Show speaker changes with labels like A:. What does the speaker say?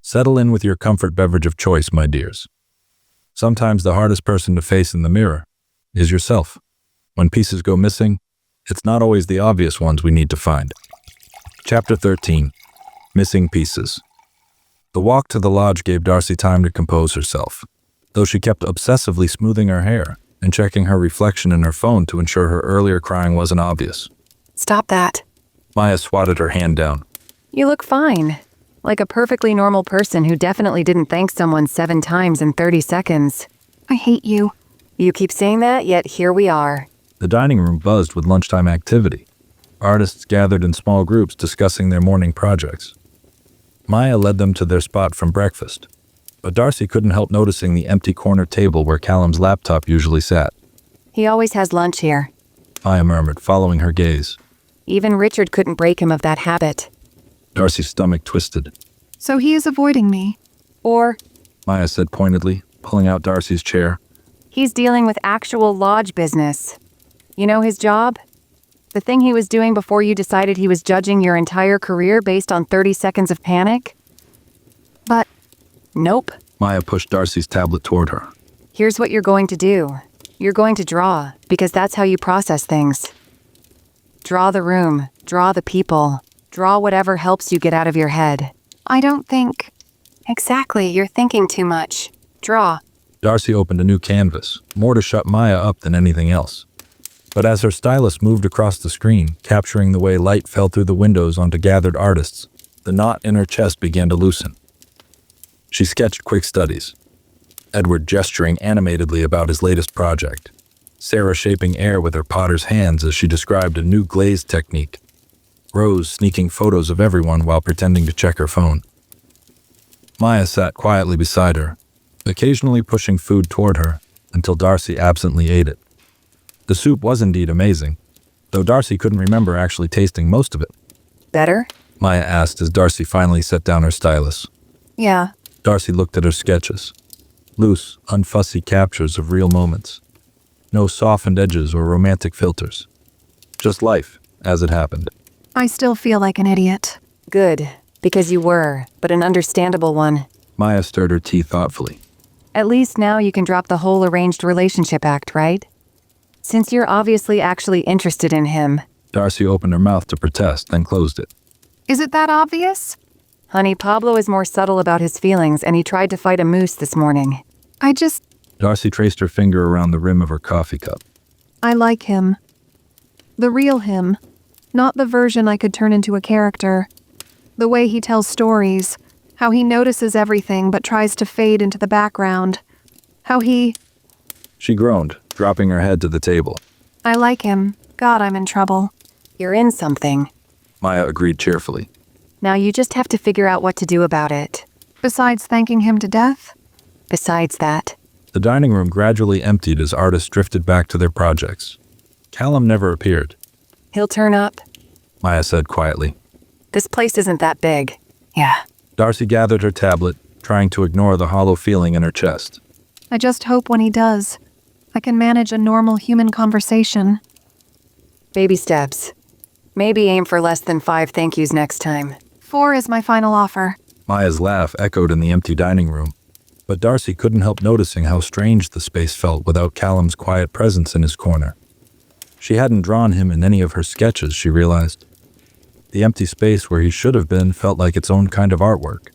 A: Settle in with your comfort beverage of choice, my dears. Sometimes the hardest person to face in the mirror is yourself. When pieces go missing, it's not always the obvious ones we need to find. Chapter 13. Missing Pieces. The walk to the lodge gave Darcy time to compose herself, though she kept obsessively smoothing her hair and checking her reflection in her phone to ensure her earlier crying wasn't obvious.
B: Stop that.
A: Maya swatted her hand down.
B: You look fine. Like a perfectly normal person who definitely didn't thank someone 7 times in 30 seconds.
C: I hate you.
B: You keep saying that, yet here we are.
A: The dining room buzzed with lunchtime activity. Artists gathered in small groups discussing their morning projects. Maya led them to their spot from breakfast, but Darcy couldn't help noticing the empty corner table where Callum's laptop usually sat.
B: He always has lunch here.
A: Maya murmured, following her gaze.
B: Even Richard couldn't break him of that habit.
A: Darcy's stomach twisted.
C: So he is avoiding me.
B: Or
A: Maya said pointedly, pulling out Darcy's chair.
B: he's dealing with actual lodge business. You know his job? The thing he was doing before you decided he was judging your entire career based on 30 seconds of panic?
C: But
B: Nope.
A: Maya pushed Darcy's tablet toward her.
B: Here's what you're going to do. You're going to draw, because that's how you process things. Draw the room, draw the people, draw whatever helps you get out of your head.
C: I don't think...
B: Exactly, you're thinking too much. Draw.
A: Darcy opened a new canvas, more to shut Maya up than anything else. But as her stylus moved across the screen, capturing the way light fell through the windows onto gathered artists, the knot in her chest began to loosen. She sketched quick studies. Edward gesturing animatedly about his latest project. Sarah shaping air with her potter's hands as she described a new glaze technique. Rose sneaking photos of everyone while pretending to check her phone. Maya sat quietly beside her, occasionally pushing food toward her until Darcy absently ate it. The soup was indeed amazing, though Darcy couldn't remember actually tasting most of it.
B: Better?
A: Maya asked as Darcy finally set down her stylus.
C: Yeah.
A: Darcy looked at her sketches. Loose, unfussy captures of real moments. No softened edges or romantic filters. Just life, as it happened.
C: I still feel like an idiot.
B: Good, because you were, but an understandable one.
A: Maya stirred her tea thoughtfully.
B: At least now you can drop the whole arranged relationship act, right? Since you're obviously actually interested in him.
A: Darcy opened her mouth to protest, then closed it.
C: Is it that obvious?
B: Honey, Pablo is more subtle about his feelings, and he tried to fight a moose this morning.
A: Darcy traced her finger around the rim of her coffee cup.
C: I like him. The real him. Not the version I could turn into a character. The way he tells stories. How he notices everything but tries to fade into the background. How he...
A: She groaned, dropping her head to the table.
C: I like him. God, I'm in trouble.
B: You're in something.
A: Maya agreed cheerfully.
B: Now you just have to figure out what to do about it.
C: Besides thanking him to death?
B: Besides that.
A: The dining room gradually emptied as artists drifted back to their projects. Callum never appeared.
B: He'll turn up.
A: Maya said quietly.
B: This place isn't that big. Yeah.
A: Darcy gathered her tablet, trying to ignore the hollow feeling in her chest.
C: I just hope when he does, I can manage a normal human conversation.
B: Baby steps. Maybe aim for less than 5 thank yous next time.
C: 4 is my final offer.
A: Maya's laugh echoed in the empty dining room, but Darcy couldn't help noticing how strange the space felt without Callum's quiet presence in his corner. She hadn't drawn him in any of her sketches, she realized. The empty space where he should have been felt like its own kind of artwork.